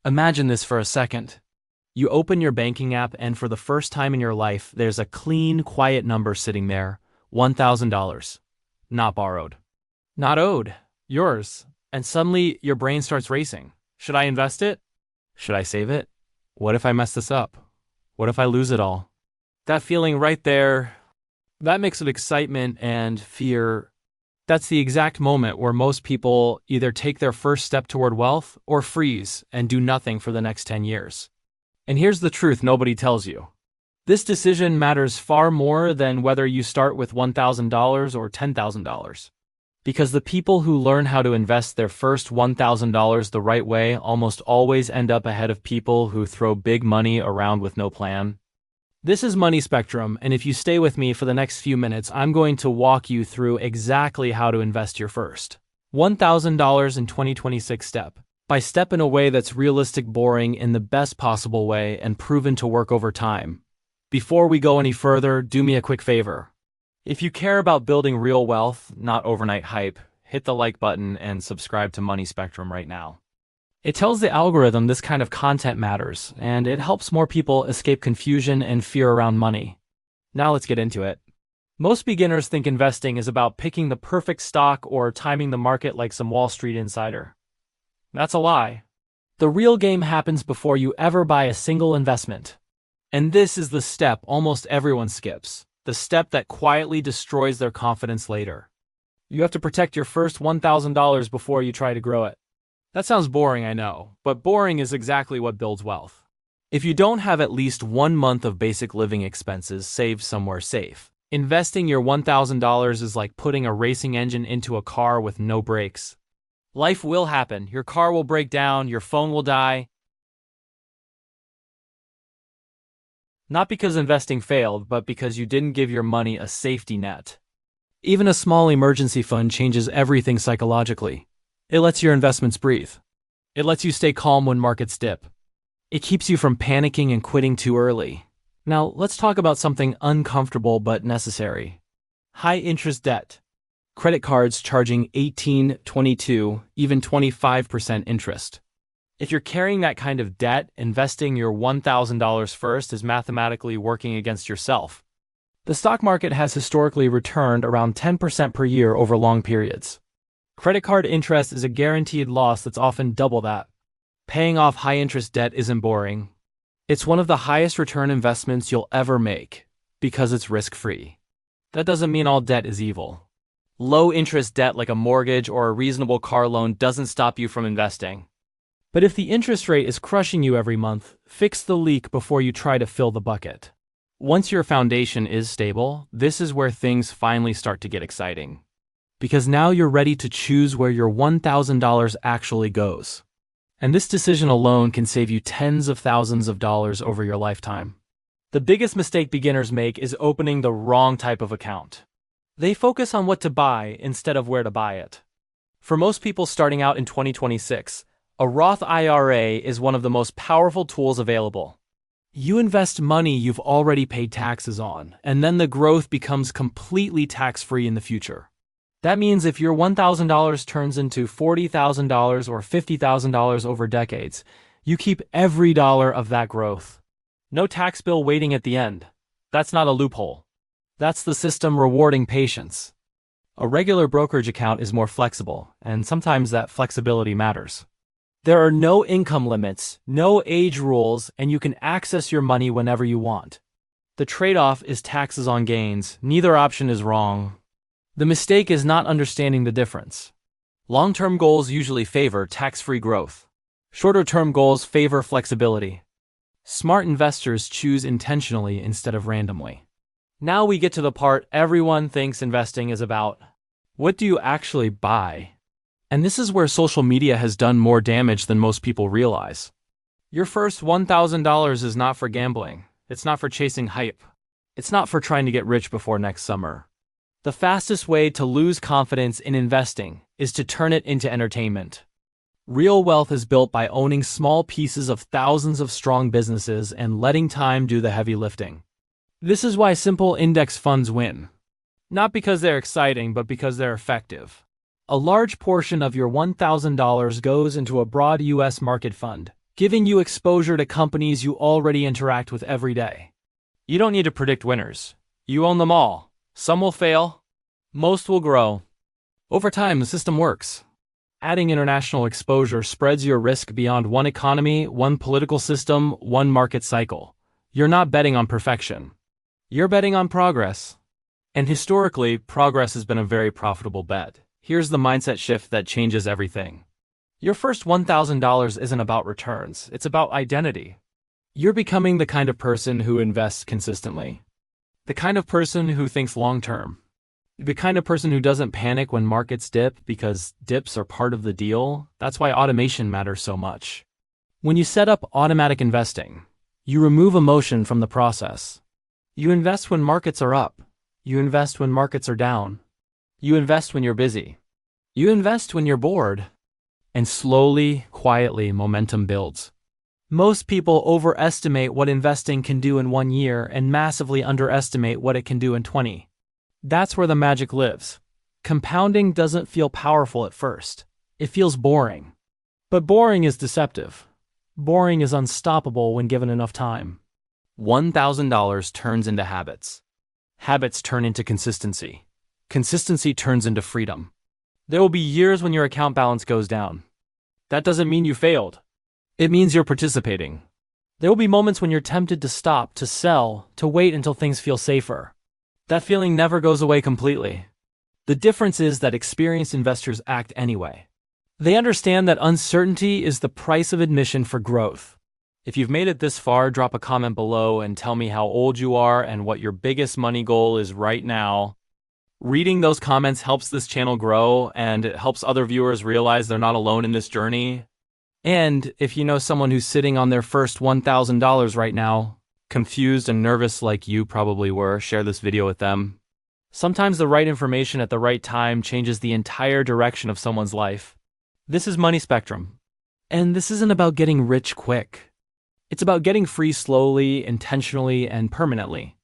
Imagine this for a second. You open your banking app and for the first time in your life, there's a clean, quiet number sitting there, $1,000. Not borrowed. Not owed. Yours. And suddenly, your brain starts racing. Should I invest it? Should I save it? What if I mess this up? What if I lose it all? That feeling right there, that mix of excitement and fear, that's the exact moment where most people either take their first step toward wealth or freeze and do nothing for the next 10 years. And here's the truth nobody tells you. This decision matters far more than whether you start with $1,000 or $10,000. Because the people who learn how to invest their first $1,000 the right way almost always end up ahead of people who throw big money around with no plan. This is Money Spectrum, and if you stay with me for the next few minutes, I'm going to walk you through exactly how to invest your first $1,000 in 2026 step by step in a way that's realistic, boring, in the best possible way, and proven to work over time. Before we go any further, do me a quick favor. If you care about building real wealth, not overnight hype, hit the like button and subscribe to Money Spectrum right now. It tells the algorithm this kind of content matters, and it helps more people escape confusion and fear around money. Now let's get into it. Most beginners think investing is about picking the perfect stock or timing the market like some Wall Street insider. That's a lie. The real game happens before you ever buy a single investment. And this is the step almost everyone skips. The step that quietly destroys their confidence later. You have to protect your first $1,000 before you try to grow it. That sounds boring, I know, but boring is exactly what builds wealth. If you don't have at least 1 month of basic living expenses saved somewhere safe, investing your $1,000 is like putting a racing engine into a car with no brakes. Life will happen. Your car will break down, your phone will die. Not because investing failed, but because you didn't give your money a safety net. Even a small emergency fund changes everything psychologically. It lets your investments breathe. It lets you stay calm when markets dip. It keeps you from panicking and quitting too early. Now, let's talk about something uncomfortable but necessary. High-interest debt. Credit cards charging 18, 22, even 25% interest. If you're carrying that kind of debt, investing your $1,000 first is mathematically working against yourself. The stock market has historically returned around 10% per year over long periods. Credit card interest is a guaranteed loss that's often double that. Paying off high-interest debt isn't boring. It's one of the highest return investments you'll ever make, because it's risk-free. That doesn't mean all debt is evil. Low-interest debt like a mortgage or a reasonable car loan doesn't stop you from investing. But if the interest rate is crushing you every month, fix the leak before you try to fill the bucket. Once your foundation is stable, this is where things finally start to get exciting. Because now you're ready to choose where your $1,000 actually goes. And this decision alone can save you tens of thousands of dollars over your lifetime. The biggest mistake beginners make is opening the wrong type of account. They focus on what to buy instead of where to buy it. For most people starting out in 2026, a Roth IRA is one of the most powerful tools available. You invest money you've already paid taxes on, and then the growth becomes completely tax-free in the future. That means if your $1,000 turns into $40,000 or $50,000 over decades, you keep every dollar of that growth. No tax bill waiting at the end. That's not a loophole. That's the system rewarding patience. A regular brokerage account is more flexible, and sometimes that flexibility matters. There are no income limits, no age rules, and you can access your money whenever you want. The trade-off is taxes on gains. Neither option is wrong. The mistake is not understanding the difference. Long-term goals usually favor tax-free growth. Shorter-term goals favor flexibility. Smart investors choose intentionally instead of randomly. Now we get to the part everyone thinks investing is about. What do you actually buy? And this is where social media has done more damage than most people realize. Your first $1,000 is not for gambling. It's not for chasing hype. It's not for trying to get rich before next summer. The fastest way to lose confidence in investing is to turn it into entertainment. Real wealth is built by owning small pieces of thousands of strong businesses and letting time do the heavy lifting. This is why simple index funds win. Not because they're exciting, but because they're effective. A large portion of your $1,000 goes into a broad U.S. market fund, giving you exposure to companies you already interact with every day. You don't need to predict winners. You own them all. Some will fail. Most will grow. Over time, the system works. Adding international exposure spreads your risk beyond one economy, one political system, one market cycle. You're not betting on perfection. You're betting on progress. And historically, progress has been a very profitable bet. Here's the mindset shift that changes everything. Your first $1,000 isn't about returns, it's about identity. You're becoming the kind of person who invests consistently. The kind of person who thinks long-term. The kind of person who doesn't panic when markets dip because dips are part of the deal. That's why automation matters so much. When you set up automatic investing, you remove emotion from the process. You invest when markets are up. You invest when markets are down. You invest when you're busy. You invest when you're bored. And slowly, quietly, momentum builds. Most people overestimate what investing can do in 1 year and massively underestimate what it can do in 20. That's where the magic lives. Compounding doesn't feel powerful at first. It feels boring. But boring is deceptive. Boring is unstoppable when given enough time. $1,000 turns into habits. Habits turn into consistency. Consistency turns into freedom. There will be years when your account balance goes down. That doesn't mean you failed. It means you're participating. There will be moments when you're tempted to stop, to sell, to wait until things feel safer. That feeling never goes away completely. The difference is that experienced investors act anyway. They understand that uncertainty is the price of admission for growth. If you've made it this far, drop a comment below and tell me how old you are and what your biggest money goal is right now. Reading those comments helps this channel grow, and it helps other viewers realize they're not alone in this journey. And if you know someone who's sitting on their first $1,000 right now, confused and nervous like you probably were, share this video with them. Sometimes the right information at the right time changes the entire direction of someone's life. This is Money Spectrum. And this isn't about getting rich quick. It's about getting free slowly, intentionally, and permanently.